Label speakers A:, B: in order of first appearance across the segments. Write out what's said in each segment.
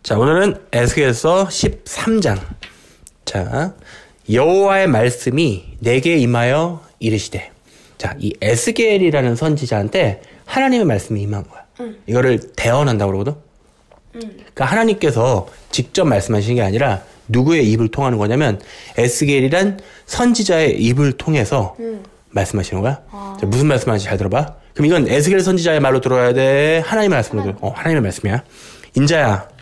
A: 자, 오늘은 에스겔서 13장. 자, 여호와의 말씀이 내게 임하여 이르시되. 자, 이 에스겔이라는 선지자한테 하나님의 말씀이 임한 거야. 이거를 대언한다고 그러거든. 그러니까 하나님께서 직접 말씀하시는 게 아니라 누구의 입을 통하는 거냐면 에스겔이란 선지자의 입을 통해서 말씀하시는 거야. 자, 무슨 말씀하는지 잘 들어봐. 그럼 이건 에스겔 선지자의 말로 들어야 돼? 하나님의 말씀으로 들어? 하나님의 말씀이야. 인자야,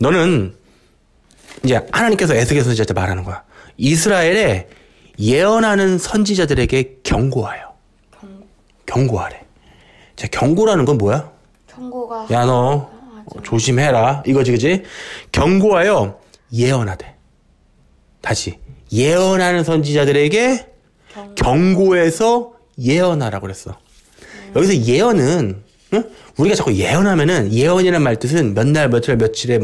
A: 너는 이제 하나님께서 에스겔 선지자한테 말하는 거야. 이스라엘에 예언하는 선지자들에게 경고하여. 경고하래. 자, 경고라는 건 뭐야?
B: 경고가.
A: 야, 너 조심해라. 이거지, 그지? 경고하여 예언하되. 다시. 예언하는 선지자들에게 경고해서 예언하라고 그랬어. 여기서 예언은, 응? 우리가 자꾸 예언하면은, 예언이라는 말 뜻은 몇 날, 며칠, 며칠에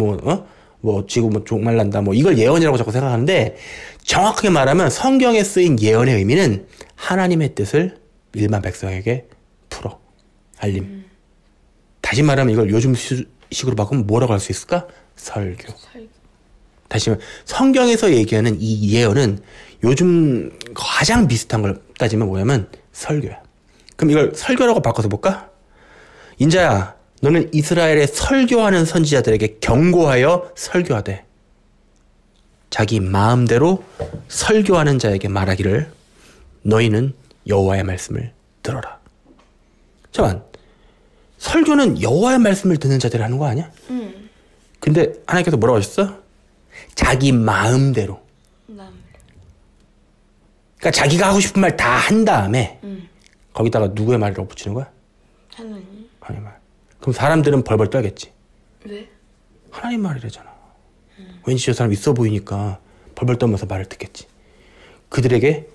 A: 지구 종말 난다, 이걸 예언이라고 자꾸 생각하는데, 정확하게 말하면 성경에 쓰인 예언의 의미는 하나님의 뜻을 일반 백성에게 풀어. 알림. 다시 말하면 이걸 요즘 식으로 바꾸면 뭐라고 할 수 있을까? 설교. 다시 말하면 성경에서 얘기하는 이 예언은 요즘 가장 비슷한 걸 따지면 뭐냐면 설교야. 그럼 이걸 설교라고 바꿔서 볼까? 인자야, 너는 이스라엘에 설교하는 선지자들에게 경고하여 설교하되 자기 마음대로 설교하는 자에게 말하기를 너희는 여호와의 말씀을 들어라. 잠깐, 설교는 여호와의 말씀을 듣는 자들이 하는 거 아니야? 근데 하나님께서 뭐라고 하셨어? 자기 마음대로. 그러니까 자기가 하고 싶은 말 다 한 다음에 거기다가 누구의 말이라고 붙이는 거야?
B: 하나님.
A: 하나님 말. 그럼 사람들은 벌벌 떨겠지.
B: 왜?
A: 하나님 말이래잖아. 왠지 저 사람 있어 보이니까 벌벌 떨면서 말을 듣겠지. 그들에게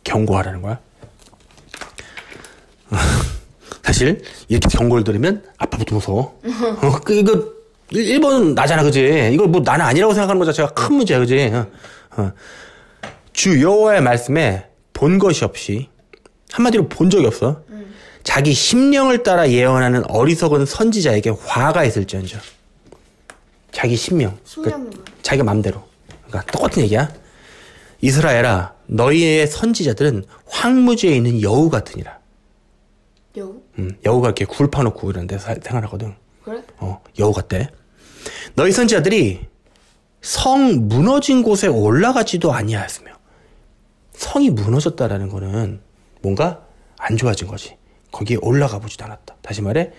A: 경고하라는 거야. 사실 이렇게 경고를 들으면 아빠부터 무서워. 이거 1번은 나잖아, 그지? 이거 나는 아니라고 생각하는 거 자체가 큰 문제야, 그지? 주 여호와의 말씀에 본 것이 없이, 한마디로 본 적이 없어. 자기 심령을 따라 예언하는 어리석은 선지자에게 화가 있을지언정. 자기 심령. 그러니까 자기가 맘대로. 그러니까 똑같은 얘기야. 이스라엘아, 너희의 선지자들은 황무지에 있는 여우 같으니라.
B: 여우?
A: 여우가 이렇게 굴 파놓고 이런 데서 생활하거든.
B: 그래?
A: 여우 같대. 너희 선지자들이 성 무너진 곳에 올라가지도 아니하였으며. 성이 무너졌다라는 거는 뭔가 안 좋아진 거지. 거기에 올라가 보지도 않았다. 다시 말해,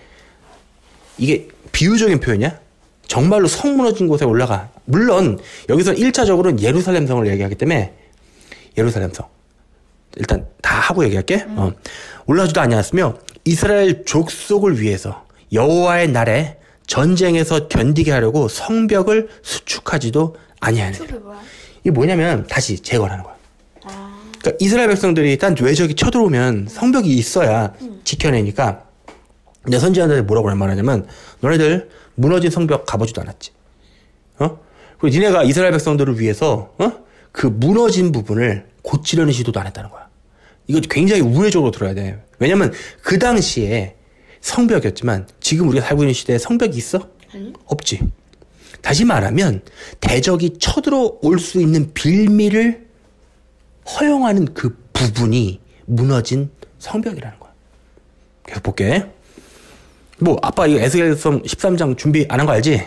A: 이게 비유적인 표현이야? 정말로 성 무너진 곳에 올라가. 물론 여기서 1차적으로는 예루살렘 성을 얘기하기 때문에 예루살렘 성 일단 다 하고 얘기할게. 올라가지도 아니하였으며 이스라엘 족속을 위해서 여호와의 날에 전쟁에서 견디게 하려고 성벽을 수축하지도 아니하느니라. 이게 뭐냐면 다시 재건하는 거야. 그러니까 이스라엘 백성들이 일단 외적이 쳐들어오면 성벽이 있어야 지켜내니까. 근데 선지자들이 뭐라고 말하냐면 너네들 무너진 성벽 가보지도 않았지. 그리고 니네가 이스라엘 백성들을 위해서 그 무너진 부분을 고치려는 시도도 안 했다는 거야. 이거 굉장히 우회적으로 들어야 돼. 왜냐면 그 당시에 성벽이었지만 지금 우리가 살고 있는 시대에 성벽이 있어? 없지. 다시 말하면 대적이 쳐들어올 수 있는 빌미를 허용하는 그 부분이 무너진 성벽이라는 거야. 계속 볼게. 아빠 이거 에스겔서 13장 준비 안 한 거 알지?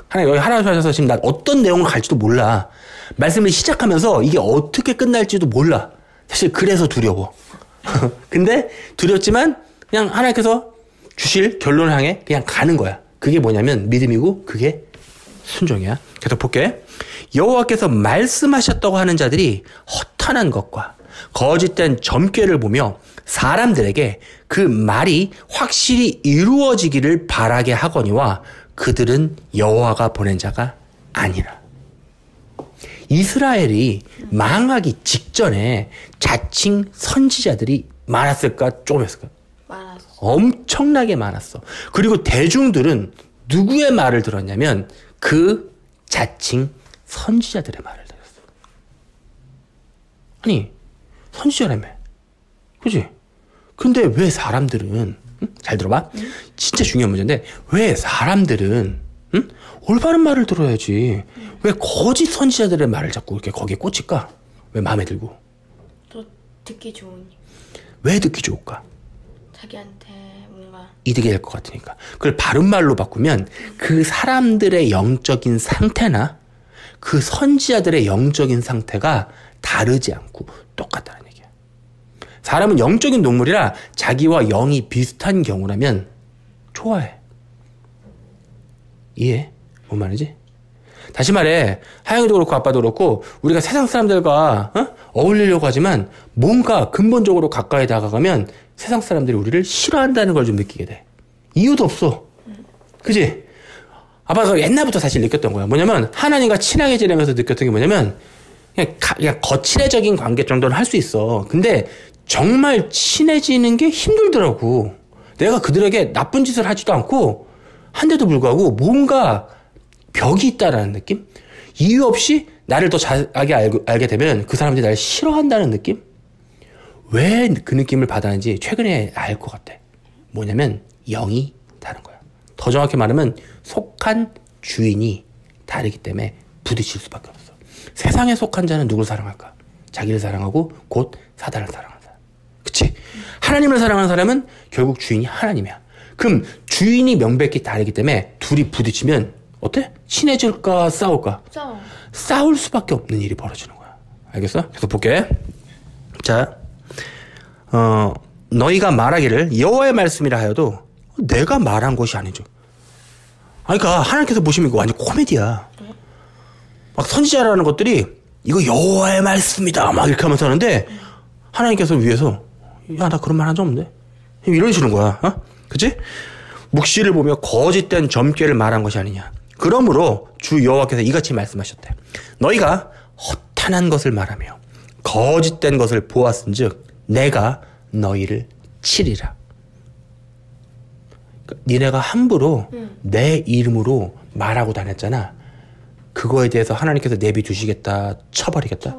A: 하나님 여기 하나님 하셔서 지금 나 어떤 내용을 갈지도 몰라. 말씀을 시작하면서 이게 어떻게 끝날지도 몰라. 사실 그래서 두려워. 근데 두렵지만 그냥 하나님께서 주실 결론을 향해 그냥 가는 거야. 그게 뭐냐면 믿음이고 그게 순종이야. 계속 볼게. 여호와께서 말씀하셨다고 하는 자들이 허탄한 것과 거짓된 점괘를 보며 사람들에게 그 말이 확실히 이루어지기를 바라게 하거니와 그들은 여호와가 보낸 자가 아니라. 이스라엘이 망하기 직전에 자칭 선지자들이 많았을까 조금했을까?
B: 많았어.
A: 엄청나게 많았어. 그리고 대중들은 누구의 말을 들었냐면 그 자칭 선지자들의 말을 들었어. 아니, 선지자라며. 그치? 근데 왜 사람들은, 잘 들어봐. 진짜 중요한 문제인데 왜 사람들은 응? 올바른 말을 들어야지. 왜 거짓 선지자들의 말을 자꾸 이렇게 거기에 꽂힐까? 왜 마음에 들고?
B: 또 듣기 좋으니.
A: 왜 듣기 좋을까?
B: 자기한테 뭔가
A: 이득이 될 것 같으니까. 그걸 바른 말로 바꾸면 그 사람들의 영적인 상태나 그 선지자들의 영적인 상태가 다르지 않고 똑같다는 얘기야. 사람은 영적인 동물이라 자기와 영이 비슷한 경우라면 좋아해. 이해? 뭔 말이지? 다시 말해, 하영이도 그렇고 아빠도 그렇고 우리가 세상 사람들과 어울리려고 하지만 뭔가 근본적으로 가까이 다가가면 세상 사람들이 우리를 싫어한다는 걸 좀 느끼게 돼. 이유도 없어. 그지? 아빠가 옛날부터 사실 느꼈던 거야. 뭐냐면 하나님과 친하게 지내면서 느꼈던 게 뭐냐면 그냥 거칠애적인 관계 정도는 할 수 있어. 근데 정말 친해지는 게 힘들더라고. 내가 그들에게 나쁜 짓을 하지도 않고 한데도 불구하고 뭔가 벽이 있다라는 느낌? 이유 없이 나를 더 잘하게 알게 되면 그 사람들이 나를 싫어한다는 느낌? 왜 그 느낌을 받았는지 최근에 알 것 같아. 뭐냐면 영이 다른 거야. 더 정확히 말하면 속한 주인이 다르기 때문에 부딪힐 수밖에 없어. 세상에 속한 자는 누굴 사랑할까? 자기를 사랑하고 곧 사단을 사랑한다. 그치? 하나님을 사랑하는 사람은 결국 주인이 하나님이야. 그럼 주인이 명백히 다르기 때문에 둘이 부딪히면 어때? 친해질까 싸울까? 싸울 수밖에 없는 일이 벌어지는 거야. 알겠어? 계속 볼게. 자, 너희가 말하기를 여호와의 말씀이라 하여도 내가 말한 것이 아니죠. 아니, 그러니까 하나님께서 보시면 이거 완전 코미디야. 막 선지자라는 것들이 이거 여호와의 말씀이다 막 이렇게 하면서 하는데 하나님께서 위에서 야, 나 그런 말 한 적 없는데 이러시는 거야. 그치? 묵시를 보며 거짓된 점괘를 말한 것이 아니냐. 그러므로 주 여호와께서 이같이 말씀하셨대. 너희가 허탄한 것을 말하며 거짓된 것을 보았은즉 내가 너희를 치리라. 니네가 함부로 내 이름으로 말하고 다녔잖아. 그거에 대해서 하나님께서 내비두시겠다. 쳐버리겠다.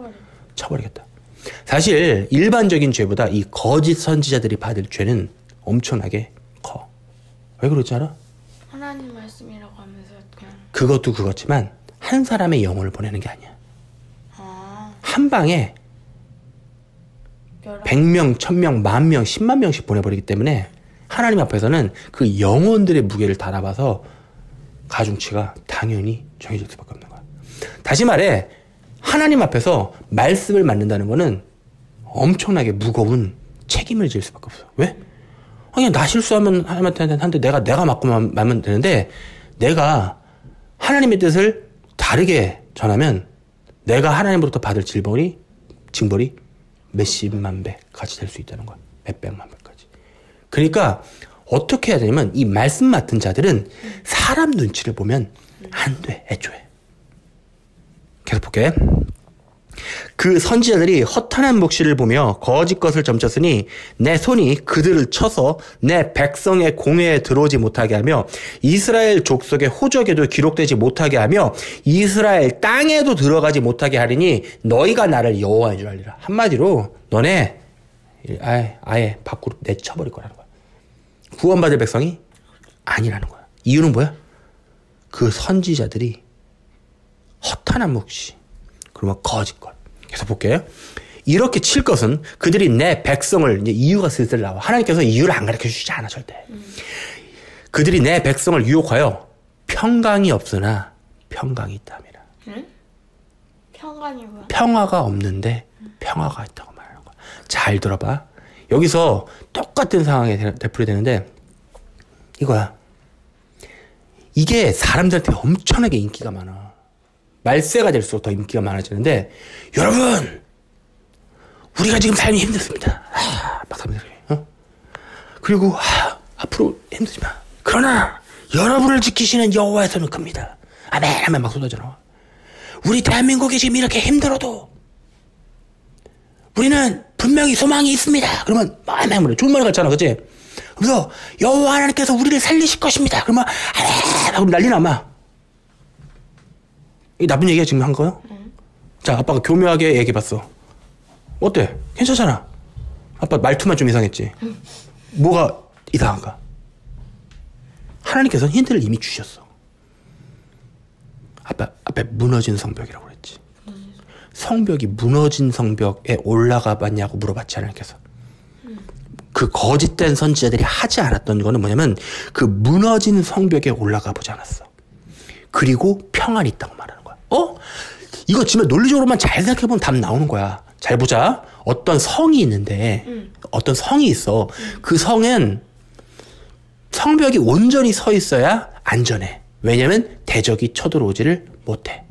A: 사실 일반적인 죄보다 이 거짓 선지자들이 받을 죄는 엄청나게 커. 왜 그러지 알아?
B: 하나님 말씀이라고 하면서 그냥
A: 그것도 그렇지만 한 사람의 영혼을 보내는 게 아니야. 한 방에 100명, 1000명, 10,000명, 10만 명씩 보내버리기 때문에 하나님 앞에서는 그 영혼들의 무게를 달아봐서 가중치가 당연히 정해질 수밖에 없는 거야. 다시 말해 하나님 앞에서 말씀을 만든다는 거는 엄청나게 무거운 책임을 질 수밖에 없어. 왜? 그냥 나 실수하면 하나님한테 내가 맞고 말면 되는데 내가 하나님의 뜻을 다르게 전하면 내가 하나님으로부터 받을 징벌이 몇십만 배 같이 될 수 있다는 거야. 몇백만 배까지. 그러니까 어떻게 해야 되냐면 이 말씀 맡은 자들은 사람 눈치를 보면 안 돼. 애초에. 계속 볼게. 그 선지자들이 허탄한 묵시를 보며 거짓 것을 점쳤으니 내 손이 그들을 쳐서 내 백성의 공회에 들어오지 못하게 하며 이스라엘 족속의 호적에도 기록되지 못하게 하며 이스라엘 땅에도 들어가지 못하게 하리니 너희가 나를 여호와인 줄 알리라. 한마디로 너네 아예 밖으로 내쳐버릴 거라는 거야. 구원받을 백성이 아니라는 거야. 이유는 뭐야? 그 선지자들이 허탄한 묵시 그러면 거짓것. 계속 볼게요. 이렇게 칠 것은 그들이 내 백성을 이제 이유가 슬슬 나와. 하나님께서 이유를 안 가르쳐 주시지 않아 절대. 그들이 내 백성을 유혹하여 평강이 없으나 평강이 있다미라.
B: 응? 평강이 뭐야?
A: 평화가 없는데 평화가 있다고 말하는 거야. 잘 들어봐. 여기서 똑같은 상황이 되풀이되는데 이거야. 이게 사람들한테 엄청나게 인기가 많아. 말세가 될수록 더 인기가 많아지는데 여러분 우리가 지금 삶이 힘들습니다. 막 사람들이 그리고 앞으로 힘들지만 그러나 여러분을 지키시는 여호와의 손은 큽니다. 아멘 하면 막 쏟아져 나와. 우리 대한민국이 지금 이렇게 힘들어도 우리는 분명히 소망이 있습니다. 그러면 아멘 좋은 말 같잖아, 그치? 그래서 여호와 하나님께서 우리를 살리실 것입니다. 그러면 아멘 그럼 난리 나마. 이 나쁜 얘기야 지금 한 거요? 자, 아빠가 교묘하게 얘기해봤어. 어때? 괜찮잖아. 아빠 말투만 좀 이상했지? 뭐가 이상한가? 하나님께서는 힌트를 이미 주셨어. 앞에 무너진 성벽이라고 그랬지. 성벽이 무너진 성벽에 올라가 봤냐고 물어봤지 하나님께서. 그 거짓된 선지자들이 하지 않았던 거는 뭐냐면 그 무너진 성벽에 올라가 보지 않았어. 그리고 평안이 있다고 말하는 거야. 이거 지금 논리적으로만 잘 생각해보면 답 나오는 거야. 잘 보자. 어떤 성이 있는데 어떤 성이 있어. 그 성엔 성벽이 온전히 서 있어야 안전해. 왜냐면 대적이 쳐들어오지를 못해.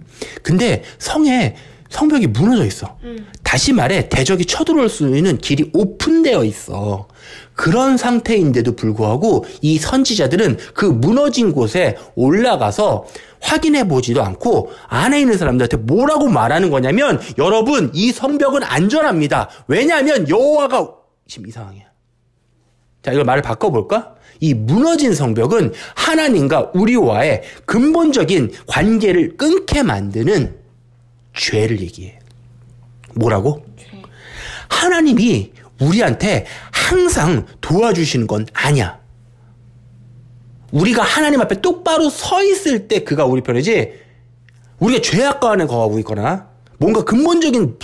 A: 근데 성벽이 무너져 있어. 다시 말해 대적이 쳐들어올 수 있는 길이 오픈되어 있어. 그런 상태인데도 불구하고 이 선지자들은 그 무너진 곳에 올라가서 확인해 보지도 않고 안에 있는 사람들한테 뭐라고 말하는 거냐면 여러분 이 성벽은 안전합니다. 왜냐하면 여호와가 지금 이 상황이야. 자, 이걸 말을 바꿔볼까? 이 무너진 성벽은 하나님과 우리와의 근본적인 관계를 끊게 만드는 죄를 얘기해. 뭐라고?
B: 죄.
A: 하나님이 우리한테 항상 도와주시는 건 아니야. 우리가 하나님 앞에 똑바로 서 있을 때 그가 우리 편이지, 우리가 죄악과 안에 거하고 있거나 뭔가 근본적인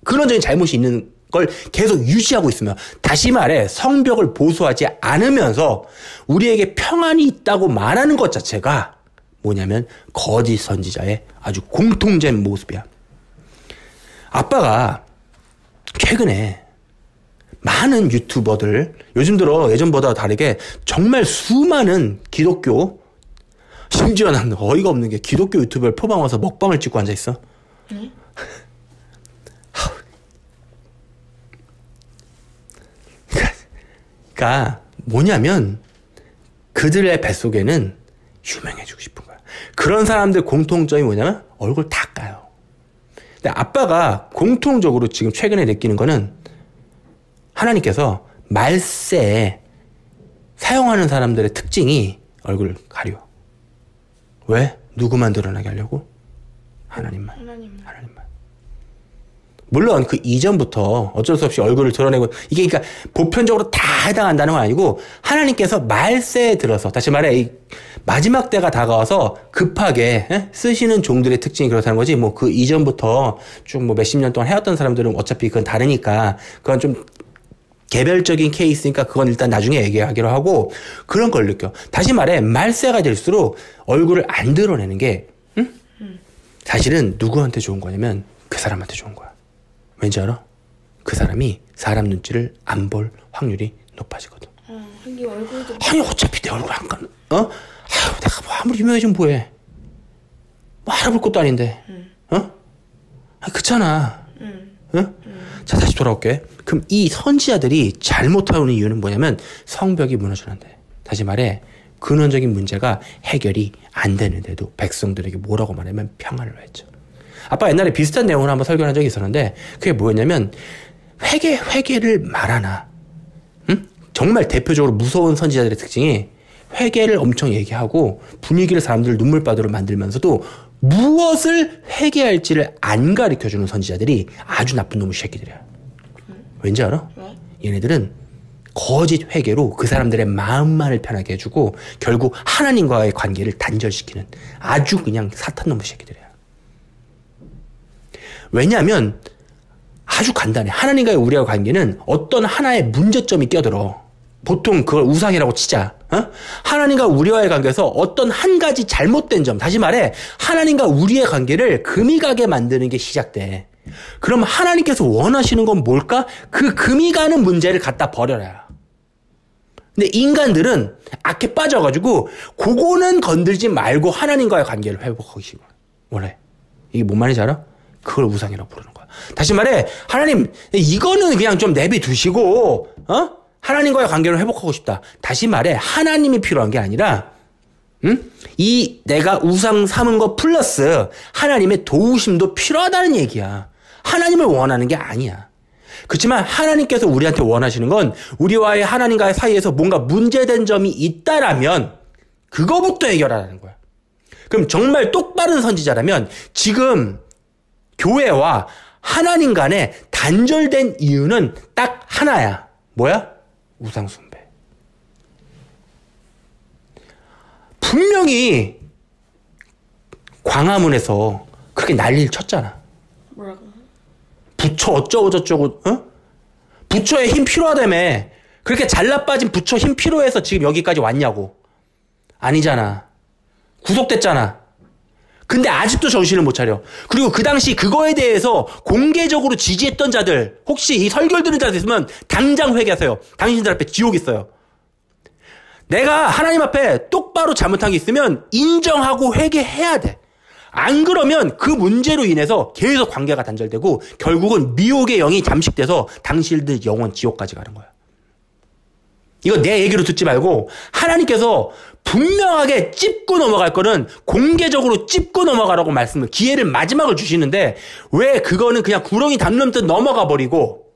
A: 근원적인 잘못이 있는 걸 계속 유지하고 있으면, 다시 말해 성벽을 보수하지 않으면서 우리에게 평안이 있다고 말하는 것 자체가 뭐냐면 거짓 선지자의 아주 공통된 모습이야. 아빠가 최근에 많은 유튜버들, 요즘 들어 예전보다 다르게 정말 수많은 기독교, 심지어 난 어이가 없는 게 기독교 유튜브를 표방 와서 먹방을 찍고 앉아있어. 그러니까 뭐냐면 그들의 뱃속에는 유명해지고 싶은 거야. 그런 사람들 공통점이 뭐냐면 얼굴 다 까요. 근데 아빠가 공통적으로 지금 최근에 느끼는 거는 하나님께서 말세에 사용하는 사람들의 특징이 얼굴을 가려. 왜? 누구만 드러나게 하려고? 하나님만. 물론 그 이전부터 어쩔 수 없이 얼굴을 드러내고, 이게 그러니까 보편적으로 다 해당한다는 건 아니고, 하나님께서 말세에 들어서, 다시 말해 이 마지막 때가 다가와서 급하게 쓰시는 종들의 특징이 그렇다는 거지. 뭐 그 이전부터 쭉 뭐 몇십 년 동안 해왔던 사람들은 어차피 그건 다르니까 그건 좀 개별적인 케이스니까 그건 일단 나중에 얘기하기로 하고, 그런 걸 느껴. 다시 말해 말세가 될수록 얼굴을 안 드러내는 게 사실은 누구한테 좋은 거냐면 그 사람한테 좋은 거야. 왠지 알아? 그 사람이 사람 눈치를 안 볼 확률이 높아지거든.
B: 하긴 얼굴도.
A: 아니 어차피 내 얼굴 안 까는. 아유, 내가 뭐 아무리 유명해지면 뭐해? 뭐 알아볼 것도 아닌데. 그렇잖아. 자, 다시 돌아올게. 그럼 이 선지자들이 잘못하는 이유는 뭐냐면 성벽이 무너지는데, 다시 말해 근원적인 문제가 해결이 안 되는데도 백성들에게 뭐라고 말하면 평안을 외쳐. 아빠 옛날에 비슷한 내용을 한번 설교한 적이 있었는데, 그게 뭐였냐면 회개를 말하나. 정말 대표적으로 무서운 선지자들의 특징이 회개를 엄청 얘기하고 분위기를 사람들을 눈물바다로 만들면서도 무엇을 회개할지를 안 가르쳐주는 선지자들이 아주 나쁜 놈의 새끼들이야. 왠지 알아? 얘네들은 거짓 회개로 그 사람들의 마음만을 편하게 해주고 결국 하나님과의 관계를 단절시키는 아주 그냥 사탄 놈의 새끼들이야. 왜냐하면 아주 간단해. 하나님과의 우리와의 관계는 어떤 하나의 문제점이 껴들어. 보통 그걸 우상이라고 치자. 하나님과 우리와의 관계에서 어떤 한 가지 잘못된 점, 다시 말해 하나님과 우리의 관계를 금이 가게 만드는 게 시작돼. 그럼 하나님께서 원하시는 건 뭘까? 그 금이 가는 문제를 갖다 버려라. 근데 인간들은 악에 빠져가지고 그거는 건들지 말고 하나님과의 관계를 회복하기 원해. 이게 뭔 말인지 알아? 그걸 우상이라고 부르는 거야. 다시 말해 하나님 이거는 그냥 좀 내비두시고 하나님과의 관계를 회복하고 싶다. 다시 말해 하나님이 필요한 게 아니라 이 내가 우상 삼은 거 플러스 하나님의 도우심도 필요하다는 얘기야. 하나님을 원하는 게 아니야. 그렇지만 하나님께서 우리한테 원하시는 건 우리와의 하나님과의 사이에서 뭔가 문제된 점이 있다라면 그거부터 해결하라는 거야. 그럼 정말 똑바른 선지자라면 지금 교회와 하나님 간에 단절된 이유는 딱 하나야. 뭐야? 우상 숭배. 분명히 광화문에서 그렇게 난리를 쳤잖아.
B: 뭐라고?
A: 부처 어쩌고 저쩌고, 부처의 힘 필요하다며. 그렇게 잘나빠진 부처 힘 필요해서 지금 여기까지 왔냐고. 아니잖아. 구속됐잖아. 근데 아직도 정신을 못 차려. 그리고 그 당시 그거에 대해서 공개적으로 지지했던 자들, 혹시 이 설교를 들은 자들 있으면 당장 회개하세요. 당신들 앞에 지옥 있어요. 내가 하나님 앞에 똑바로 잘못한 게 있으면 인정하고 회개해야 돼. 안 그러면 그 문제로 인해서 계속 관계가 단절되고 결국은 미혹의 영이 잠식돼서 당신들 영원 지옥까지 가는 거야. 이거 내 얘기로 듣지 말고 하나님께서 분명하게 찝고 넘어갈 거는 공개적으로 찝고 넘어가라고 말씀을, 기회를 마지막을 주시는데 왜 그거는 그냥 구렁이 담넘듯 넘어가 버리고,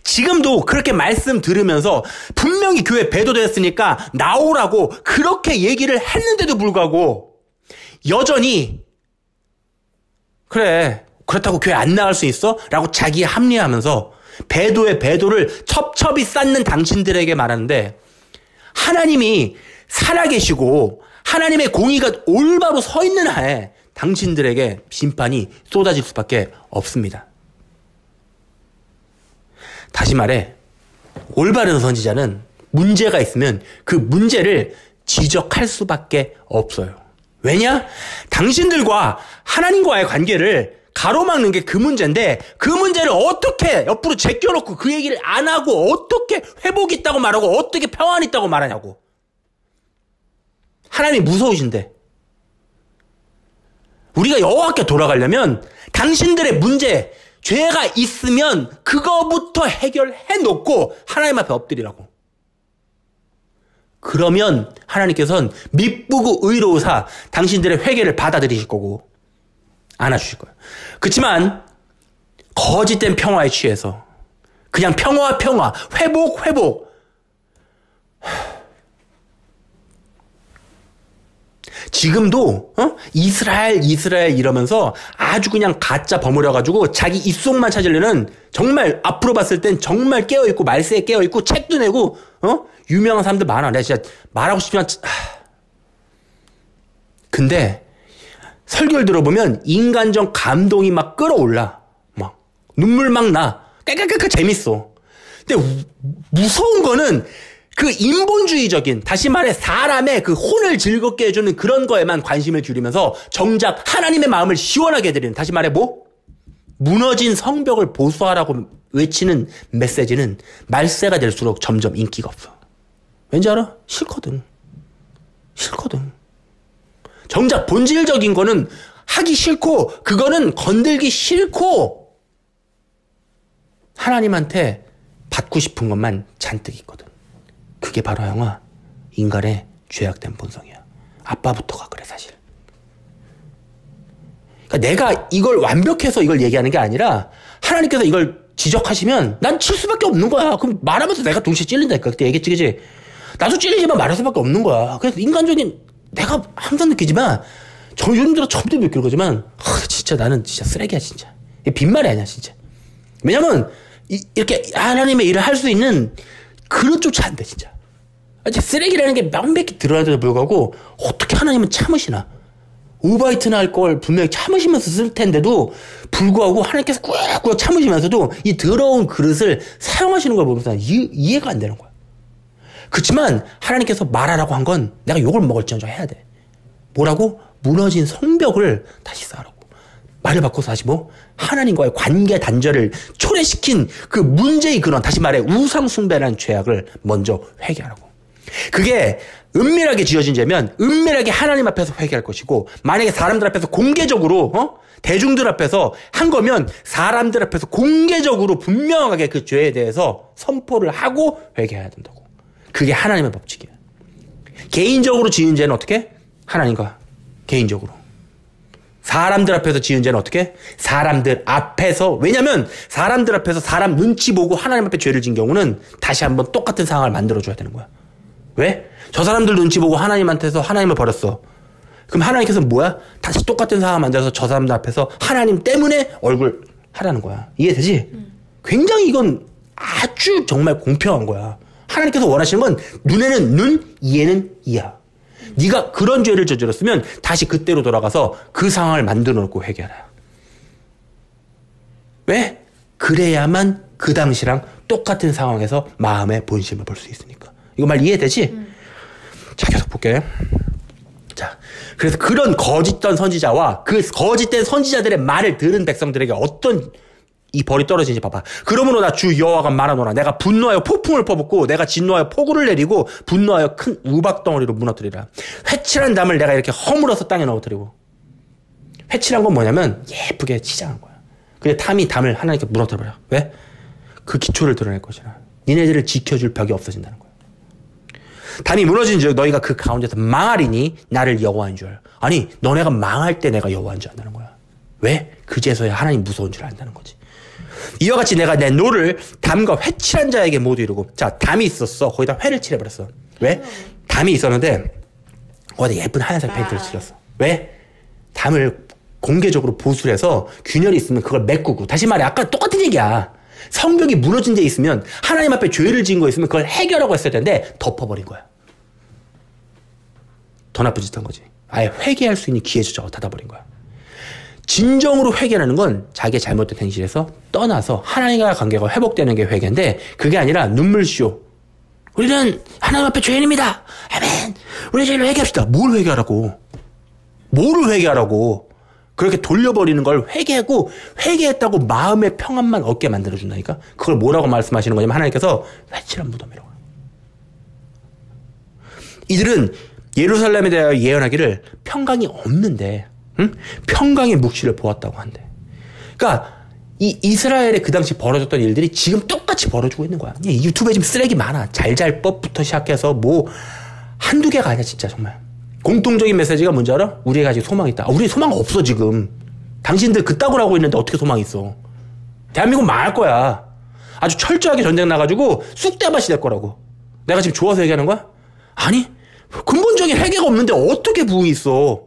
A: 지금도 그렇게 말씀 들으면서 분명히 교회 배도됐으니까 나오라고 그렇게 얘기를 했는데도 불구하고 여전히 그래 그렇다고 교회 안 나갈 수 있어? 라고 자기 합리하면서 배도의 배도를 첩첩이 쌓는 당신들에게 말하는데, 하나님이 살아계시고 하나님의 공의가 올바로 서 있는 한에 당신들에게 심판이 쏟아질 수밖에 없습니다. 다시 말해, 올바른 선지자는 문제가 있으면 그 문제를 지적할 수밖에 없어요. 왜냐? 당신들과 하나님과의 관계를 가로막는 게 그 문제인데, 그 문제를 어떻게 옆으로 제껴놓고 그 얘기를 안 하고 어떻게 회복이 있다고 말하고 어떻게 평안이 있다고 말하냐고. 하나님이 무서우신데. 우리가 여호와께 돌아가려면 당신들의 문제, 죄가 있으면 그거부터 해결해 놓고 하나님 앞에 엎드리라고. 그러면 하나님께서는 미쁘고 의로우사 당신들의 회개를 받아들이실 거고 안아주실 거예요. 그렇지만 거짓된 평화에 취해서 그냥 평화, 회복. 지금도 이스라엘 이러면서 아주 그냥 가짜 버무려가지고 자기 입속만 찾으려는, 정말 앞으로 봤을 땐 정말 깨어있고 말세에 깨어있고 책도 내고 유명한 사람들 많아. 내가 진짜 말하고 싶지만 근데 설교를 들어보면 인간적 감동이 막 끌어올라. 막 눈물 막 나. 깨끗 재밌어. 근데 무서운 거는 그 인본주의적인, 다시 말해 사람의 그 혼을 즐겁게 해주는 그런 거에만 관심을 기울이면서 정작 하나님의 마음을 시원하게 해드리는, 다시 말해 무너진 성벽을 보수하라고 외치는 메시지는 말세가 될수록 점점 인기가 없어. 왠지 알아? 싫거든. 정작 본질적인 거는 하기 싫고 그거는 건들기 싫고 하나님한테 받고 싶은 것만 잔뜩 있거든. 그게 바로 영화 인간의 죄악된 본성이야. 아빠부터가 그래 사실. 그러니까 내가 이걸 완벽해서 이걸 얘기하는 게 아니라 하나님께서 이걸 지적하시면 난 칠 수밖에 없는 거야. 그럼 말하면서 내가 동시에 찔린다니까. 그때 얘기했지, 그치? 나도 찔리지만 말할 수밖에 없는 거야. 그래서 인간적인, 내가 항상 느끼지만 요즘 들어 처음 느낄 거지만 진짜 나는 진짜 쓰레기야 진짜. 빈말이 아니야 진짜. 왜냐면 이렇게 하나님의 일을 할 수 있는 그릇조차 안 돼 진짜. 쓰레기라는 게 명백히 드러나는데도 불구하고 어떻게 하나님은 참으시나. 오바이트나 할 걸 분명히 참으시면서 쓸 텐데도 불구하고 하나님께서 꾸역꾸역 참으시면서도 이 더러운 그릇을 사용하시는 걸 보면서 이해가 안 되는 거야. 그렇지만 하나님께서 말하라고 한 건 내가 욕을 먹을지언정 해야 돼. 뭐라고? 무너진 성벽을 다시 쌓으라고. 말을 바꿔서 다시 하나님과의 관계 단절을 초래시킨 그 문제의 근원, 다시 말해 우상숭배라는 죄악을 먼저 회개하라고. 그게 은밀하게 지어진 죄면 은밀하게 하나님 앞에서 회개할 것이고, 만약에 사람들 앞에서 공개적으로 대중들 앞에서 한 거면 사람들 앞에서 공개적으로 분명하게 그 죄에 대해서 선포를 하고 회개해야 된다고. 그게 하나님의 법칙이야. 개인적으로 지은 죄는 어떻게? 하나님과 개인적으로. 사람들 앞에서 지은 죄는 어떻게? 사람들 앞에서. 왜냐면 사람들 앞에서 사람 눈치 보고 하나님 앞에 죄를 지은 경우는 다시 한번 똑같은 상황을 만들어줘야 되는 거야. 왜? 저 사람들 눈치 보고 하나님한테서 하나님을 버렸어. 그럼 하나님께서 뭐야? 다시 똑같은 상황 만들어서 저 사람들 앞에서 하나님 때문에 얼굴 하라는 거야. 이해되지? 굉장히 이건 아주 정말 공평한 거야. 하나님께서 원하시는 건 눈에는 눈, 이에는 이야. 네가 그런 죄를 저질렀으면 다시 그때로 돌아가서 그 상황을 만들어 놓고 회개하라. 왜? 그래야만 그 당시랑 똑같은 상황에서 마음의 본심을 볼 수 있으니까. 이거 말 이해되지? 자, 계속 볼게. 자, 그래서 그런 거짓된 선지자와 그 거짓된 선지자들의 말을 들은 백성들에게 어떤 이 벌이 떨어지는지 봐봐. 그러므로 나 주 여호와가 말하노라. 내가 분노하여 폭풍을 퍼붓고 내가 진노하여 폭우를 내리고 분노하여 큰 우박덩어리로 무너뜨리라. 회칠한 담을 내가 이렇게 허물어서 땅에 넣어뜨리고. 회칠한 건 뭐냐면 예쁘게 치장한 거야. 근데 담을 하나님께 무너뜨려버려. 왜? 그 기초를 드러낼 것이라. 니네들을 지켜줄 벽이 없어진다는 거야. 담이 무너진 즉 너희가 그 가운데서 망하리니 나를 여호와인 줄 알아. 아니 너네가 망할 때 내가 여호와인 줄 안다는 거야. 왜? 그제서야 하나님 무서운 줄 안다는 거지. 이와 같이 내가 내 노를 담과 회칠한 자에게 모두 이루고. 자, 담이 있었어. 거기다 회를 칠해버렸어. 왜? 담이 있었는데 거기다 예쁜 하얀색 페인트를 칠했어. 왜? 담을 공개적으로 보수를 해서 균열이 있으면 그걸 메꾸고. 다시 말해 아까 똑같은 얘기야. 성벽이 무너진 데 있으면 하나님 앞에 죄를 지은 거 있으면 그걸 해결하고 했어야 되는데 덮어버린 거야. 더 나쁜 짓 한 거지. 아예 회개할 수 있는 기회조차가 닫아버린 거야. 진정으로 회개라는 건 자기의 잘못된 행실에서 떠나서 하나님과의 관계가 회복되는 게 회개인데 그게 아니라 눈물쇼. 우리는 하나님 앞에 죄인입니다. 아멘. 우리 죄를 회개합시다. 뭘 회개하라고. 뭐를 회개하라고. 그렇게 돌려버리는 걸 회개하고 회개했다고 마음의 평안만 얻게 만들어준다니까. 그걸 뭐라고 말씀하시는 거냐면 하나님께서 회칠한 무덤이라고. 이들은 예루살렘에 대하여 예언하기를 평강이 없는데 응? 평강의 묵시를 보았다고 한대. 그러니까 이 이스라엘에 그 당시 벌어졌던 일들이 지금 똑같이 벌어지고 있는 거야. 유튜브에 지금 쓰레기 많아. 잘잘법부터 시작해서 뭐 한두 개가 아니야 진짜 정말. 공통적인 메시지가 뭔지 알아? 우리가 아직 소망이 있다. 우리 소망 없어 지금. 당신들 그따구로 하고 있는데 어떻게 소망이 있어. 대한민국 망할 거야. 아주 철저하게 전쟁 나가지고 쑥대밭이 될 거라고. 내가 지금 좋아서 얘기하는 거야? 아니 근본적인 회개가 없는데 어떻게 부흥이 있어.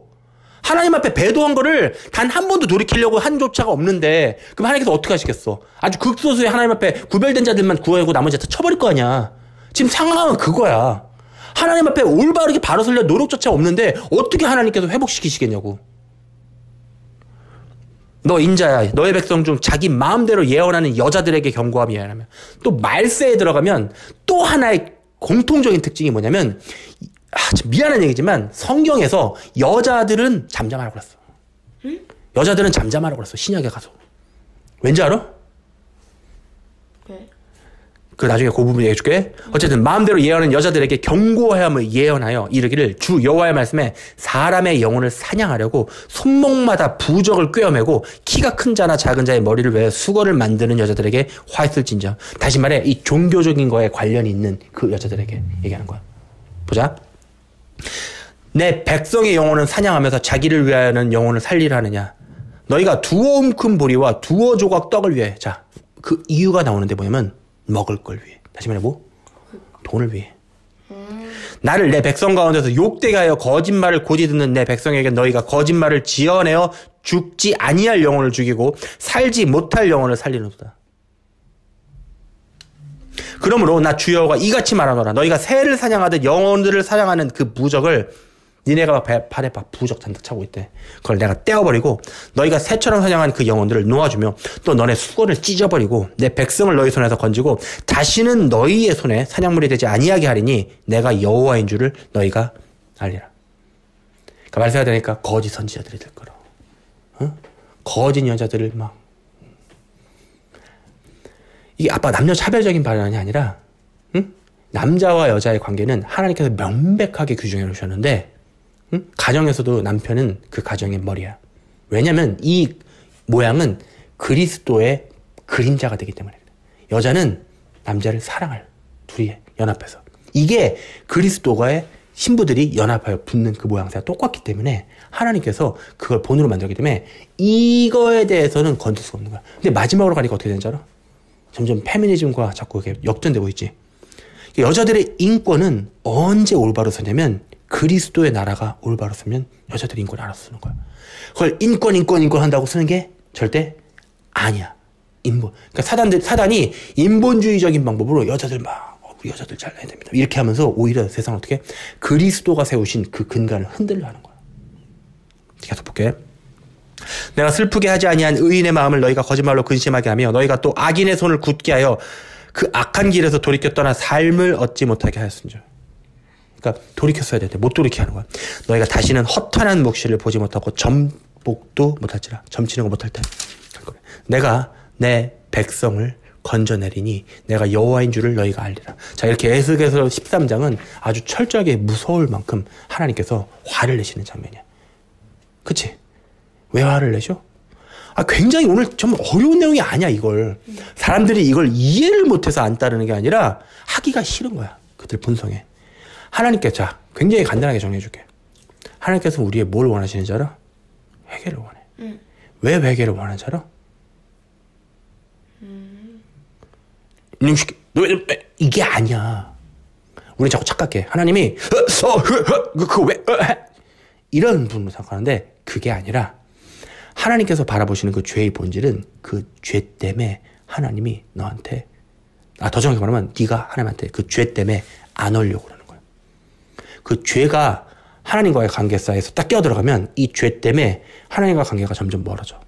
A: 하나님 앞에 배도한 거를 단 한 번도 돌이키려고 한 조차가 없는데 그럼 하나님께서 어떻게 하시겠어. 아주 극소수의 하나님 앞에 구별된 자들만 구하고 나머지 다 쳐버릴 거 아니야. 지금 상황은 그거야. 하나님 앞에 올바르게 바로 서려 노력조차 없는데 어떻게 하나님께서 회복시키시겠냐고. 너 인자야. 너의 백성 중 자기 마음대로 예언하는 여자들에게 경고함이 하면 또 말세에 들어가면 또 하나의 공통적인 특징이 뭐냐면 참 미안한 얘기지만 성경에서 여자들은 잠잠하라고 그랬어. 응? 여자들은 잠잠하라고 그랬어. 신약에 가서. 왠지 알아?
B: 네.
A: 그 나중에 그 부분 얘기해줄게. 어쨌든 마음대로 예언하는 여자들에게 경고함을 예언하여 이르기를 주 여호와의 말씀에 사람의 영혼을 사냥하려고 손목마다 부적을 꿰어매고 키가 큰 자나 작은 자의 머리를 외워 수거를 만드는 여자들에게 화 있을진저. 다시 말해 이 종교적인 거에 관련이 있는 그 여자들에게 얘기하는 거야. 보자. 내 백성의 영혼은 사냥하면서 자기를 위하여는 영혼을 살리려 하느냐. 너희가 두어 움큼 보리와 두어 조각 떡을 위해. 자, 그 이유가 나오는데 뭐냐면 먹을 걸 위해. 다시 말해 뭐? 돈을 위해. 나를 내 백성 가운데서 욕되게 하여 거짓말을 고지 듣는 내 백성에게 너희가 거짓말을 지어내어 죽지 아니할 영혼을 죽이고 살지 못할 영혼을 살리는도다. 그러므로 나 주 여호와가 이같이 말하노라. 너희가 새를 사냥하듯 영혼들을 사냥하는 그 부적을 니네가 발에 부적 잔뜩 차고 있대. 그걸 내가 떼어버리고 너희가 새처럼 사냥하는 그 영혼들을 놓아주며 또 너네 수고를 찢어버리고 내 백성을 너희 손에서 건지고 다시는 너희의 손에 사냥물이 되지 아니하게 하리니 내가 여호와인 줄을 너희가 알리라. 그러니까 말세가 되니까 거짓 선지자들이 될 거라. 어? 거짓 여자들을 막 이게 아빠 남녀 차별적인 발언이 아니라 응? 남자와 여자의 관계는 하나님께서 명백하게 규정해 놓으셨는데 응? 가정에서도 남편은 그 가정의 머리야. 왜냐하면 이 모양은 그리스도의 그림자가 되기 때문에. 여자는 남자를 사랑할 둘이 연합해서. 이게 그리스도와의 신부들이 연합하여 붙는 그 모양새가 똑같기 때문에 하나님께서 그걸 본으로 만들기 때문에 이거에 대해서는 건들 수가 없는 거야. 근데 마지막으로 가니까 어떻게 되는지 알아? 점점 페미니즘과 자꾸 이렇게 역전되고 있지. 여자들의 인권은 언제 올바로 서냐면 그리스도의 나라가 올바로 서면 여자들의 인권을 알아서 쓰는 거야. 그걸 인권 한다고 쓰는 게 절대 아니야. 인본. 그러니까 사단이 인본주의적인 방법으로 여자들 막 우리 여자들 잘라야 됩니다. 이렇게 하면서 오히려 세상을 어떻게 그리스도가 세우신 그 근간을 흔들려 하는 거야. 계속 볼게. 내가 슬프게 하지 아니한 의인의 마음을 너희가 거짓말로 근심하게 하며 너희가 또 악인의 손을 굳게 하여 그 악한 길에서 돌이켜 떠나 삶을 얻지 못하게 하였은즉. 그러니까 돌이켰어야 되는데 못 돌이게 하는 거야. 너희가 다시는 허탄한 묵시를 보지 못하고 점복도 못할지라. 점치는 거 못할 때. 내가 내 백성을 건져내리니 내가 여호와인 줄을 너희가 알리라. 자, 이렇게 에스겔서 13장은 아주 철저하게 무서울 만큼 하나님께서 화를 내시는 장면이야. 그치? 왜 화를 내셔? 굉장히 오늘 좀 어려운 내용이 아니야, 이걸. 사람들이 이걸 이해를 못해서 안 따르는 게 아니라 하기가 싫은 거야. 그들 본성에. 하나님께서, 자, 굉장히 간단하게 정리해줄게. 하나님께서 우리의 뭘 원하시는지 알아? 회개를 원해. 왜 회개를 원하는지 알아? 이게 아니야. 우리는 자꾸 착각해. 하나님이 이런 분으로 생각하는데 그게 아니라 하나님께서 바라보시는 그 죄의 본질은 그 죄 때문에 하나님이 너한테 더 정확히 말하면 네가 하나님한테 그 죄 때문에 안 오려고 그러는 거야. 그 죄가 하나님과의 관계 사이에서 딱 끼어들어가면 이 죄 때문에 하나님과 관계가 점점 멀어져.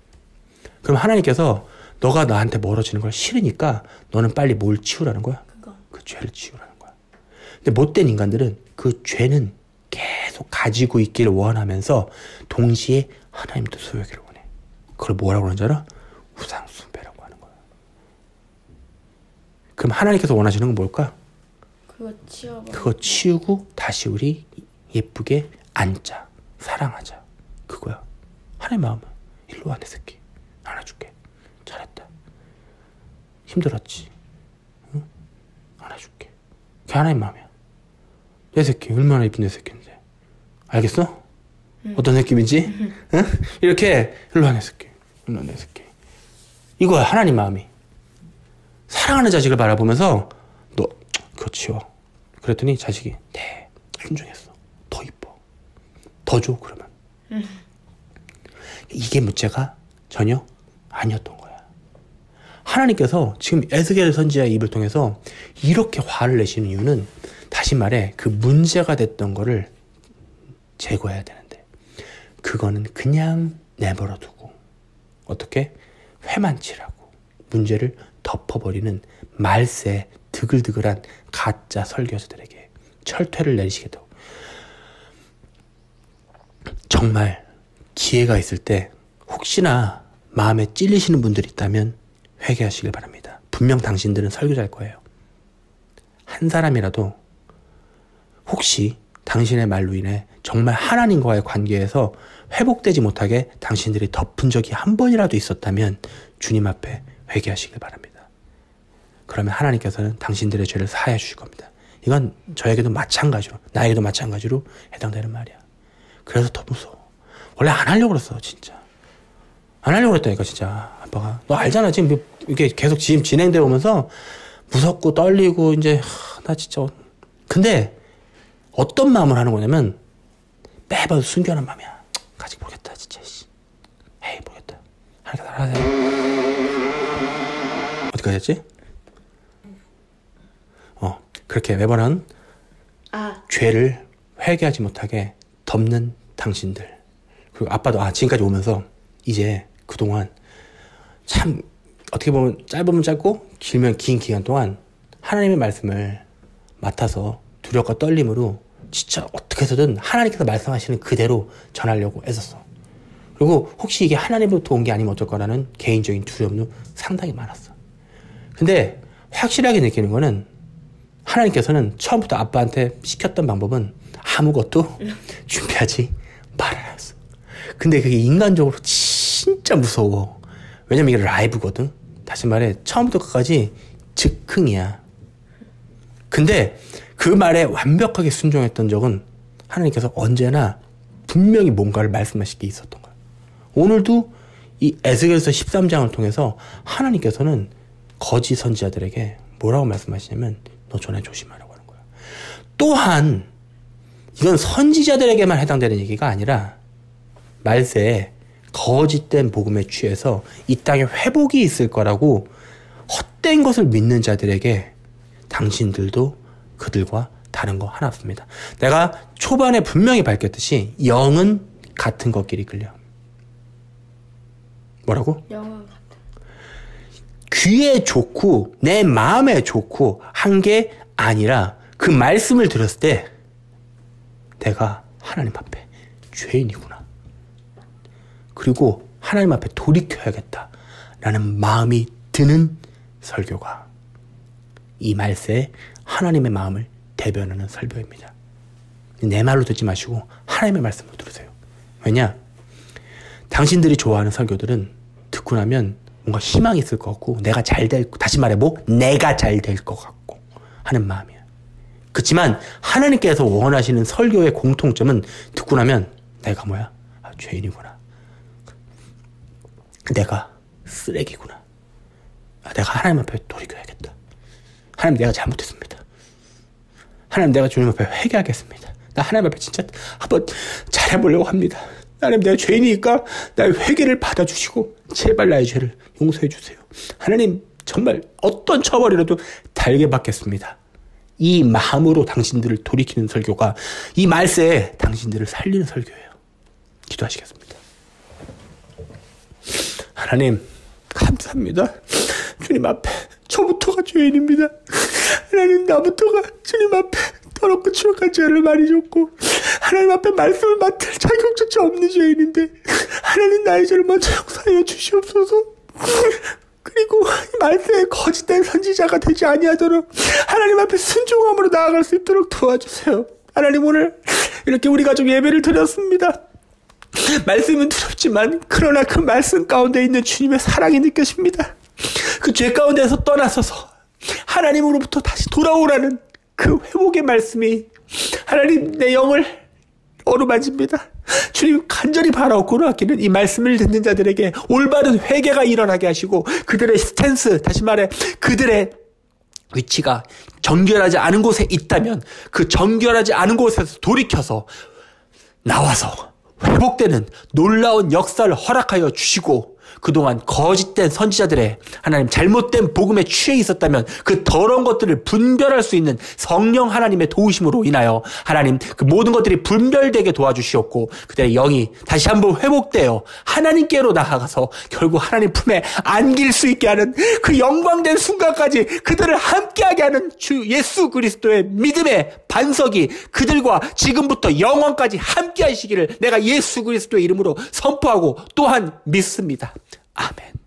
A: 그럼 하나님께서 너가 나한테 멀어지는 걸 싫으니까 너는 빨리 뭘 치우라는 거야? 그 죄를 치우라는 거야. 근데 못된 인간들은 그 죄는 계속 가지고 있기를 원하면서 동시에 하나님도 소유하기를 원해. 그걸 뭐라고 그러는지 알아? 우상숭배라고 하는 거야. 그럼 하나님께서 원하시는 건 뭘까? 그거 치우고 다시 우리 예쁘게 앉자. 사랑하자. 그거야. 하나님 마음은 일로 와 내 새끼. 안아줄게. 잘했다. 힘들었지. 응? 안아줄게. 그게 하나님 마음이야. 내 새끼 얼마나 이쁜 내 새끼인데. 알겠어? 어떤 느낌인지? 응? 이렇게 일로 와 내 새끼. 일로 와 내 새끼. 이거야 하나님 마음이. 사랑하는 자식을 바라보면서 너 그거 치워. 그랬더니 자식이 네 순종했어. 더 이뻐. 더 줘 그러면. 이게 문제가 전혀 아니었던 거야. 하나님께서 지금 에스겔 선지자의 입을 통해서 이렇게 화를 내시는 이유는 다시 말해 그 문제가 됐던 거를 제거해야 되는데 그거는 그냥 내버려 두고 어떻게? 회만 치라고 문제를 덮어버리는 말세 드글드글한 가짜 설교자들에게 철퇴를 내리시겠다고. 정말 기회가 있을 때 혹시나 마음에 찔리시는 분들이 있다면 회개하시길 바랍니다. 분명 당신들은 설교자일 거예요. 한 사람이라도 혹시 당신의 말로 인해 정말 하나님과의 관계에서 회복되지 못하게 당신들이 덮은 적이 한 번이라도 있었다면 주님 앞에 회개하시길 바랍니다. 그러면 하나님께서는 당신들의 죄를 사하여 주실 겁니다. 이건 저에게도 마찬가지로 나에게도 마찬가지로 해당되는 말이야. 그래서 더 무서워. 원래 안 하려고 그랬어 진짜. 안 하려고 그랬다니까 진짜. 아빠가 너 알잖아 지금 이게 계속 지금 진행되어 오면서 무섭고 떨리고 이제 나 진짜. 근데 어떤 마음을 하는 거냐면 매번 순교하는 마음이야. 아직 모르겠다 진짜. 에이 모르겠다. 하니까 알아서 어디까지 했지? 그렇게 매번 죄를 회개하지 못하게 덮는 당신들. 그리고 아빠도 지금까지 오면서 이제 그동안 참 어떻게 보면 짧으면 짧고 길면 긴 기간 동안 하나님의 말씀을 맡아서 두려움과 떨림으로 진짜 어떻게 해서든 하나님께서 말씀하시는 그대로 전하려고 애썼어. 그리고 혹시 이게 하나님으로부터 온 게 아니면 어쩔 거라는 개인적인 두려움도 상당히 많았어. 근데 확실하게 느끼는 거는 하나님께서는 처음부터 아빠한테 시켰던 방법은 아무것도 준비하지 말아라 했어. 근데 그게 인간적으로 진짜 무서워. 왜냐면 이게 라이브거든. 다시 말해 처음부터 끝까지 즉흥이야. 근데 그 말에 완벽하게 순종했던 적은 하나님께서 언제나 분명히 뭔가를 말씀하실 게 있었던 거야. 오늘도 이 에스겔서 13장을 통해서 하나님께서는 거짓 선지자들에게 뭐라고 말씀하시냐면 너 전에 조심하라고 하는 거야. 또한 이건 선지자들에게만 해당되는 얘기가 아니라 말세에 거짓된 복음에 취해서 이 땅에 회복이 있을 거라고 헛된 것을 믿는 자들에게 당신들도 그들과 다른 거 하나 없습니다. 내가 초반에 분명히 밝혔듯이 영은 같은 것끼리 끌려. 뭐라고?
B: 영은 같은.
A: 귀에 좋고 내 마음에 좋고 한 게 아니라 그 말씀을 들었을 때 내가 하나님 앞에 죄인이구나. 그리고 하나님 앞에 돌이켜야겠다라는 마음이 드는 설교가 이 말세에 하나님의 마음을 대변하는 설교입니다. 내 말로 듣지 마시고 하나님의 말씀으로 들으세요. 왜냐? 당신들이 좋아하는 설교들은 듣고 나면 뭔가 희망이 있을 것 같고 내가 잘 될, 다시 말해 내가 잘 될 것 같고 하는 마음이야. 그렇지만 하나님께서 원하시는 설교의 공통점은 듣고 나면 내가 뭐야? 죄인이구나. 내가 쓰레기구나. 내가 하나님 앞에 돌이켜야겠다. 하나님 내가 잘못했습니다. 하나님 내가 주님 앞에 회개하겠습니다. 나 하나님 앞에 진짜 한번 잘해보려고 합니다. 하나님 내가 죄인이니까 나의 회개를 받아주시고 제발 나의 죄를 용서해 주세요. 하나님 정말 어떤 처벌이라도 달게 받겠습니다. 이 마음으로 당신들을 돌이키는 설교가 이 말세에 당신들을 살리는 설교예요. 기도하시겠습니다. 하나님 감사합니다. 주님 앞에 저부터가 죄인입니다. 하나님 나부터가 주님 앞에 더럽고 추악한 죄를 많이 졌고 하나님 앞에 말씀을 맡을 자격조차 없는 죄인인데 하나님 나의 죄를 먼저 용서하여 주시옵소서. 그리고 말세에 거짓된 선지자가 되지 아니하도록 하나님 앞에 순종함으로 나아갈 수 있도록 도와주세요. 하나님 오늘 이렇게 우리 가족 예배를 드렸습니다. 말씀은 두렵지만 그러나 그 말씀 가운데 있는 주님의 사랑이 느껴집니다. 그 죄 가운데서 떠나서서 하나님으로부터 다시 돌아오라는 그 회복의 말씀이 하나님 내 영을 어루만집니다. 주님 간절히 바라옵고 아끼는 이 말씀을 듣는 자들에게 올바른 회개가 일어나게 하시고 그들의 스탠스, 다시 말해 그들의 위치가 정결하지 않은 곳에 있다면 그 정결하지 않은 곳에서 돌이켜서 나와서 회복되는 놀라운 역사를 허락하여 주시고 그동안 거짓된 선지자들의 하나님 잘못된 복음에 취해 있었다면 그 더러운 것들을 분별할 수 있는 성령 하나님의 도우심으로 인하여 하나님 그 모든 것들이 분별되게 도와주시옵고 그들의 영이 다시 한번 회복되어 하나님께로 나아가서 결국 하나님 품에 안길 수 있게 하는 그 영광된 순간까지 그들을 함께하게 하는 주 예수 그리스도의 믿음의 반석이 그들과 지금부터 영원까지 함께 하시기를 내가 예수 그리스도의 이름으로 선포하고 또한 믿습니다. 아멘.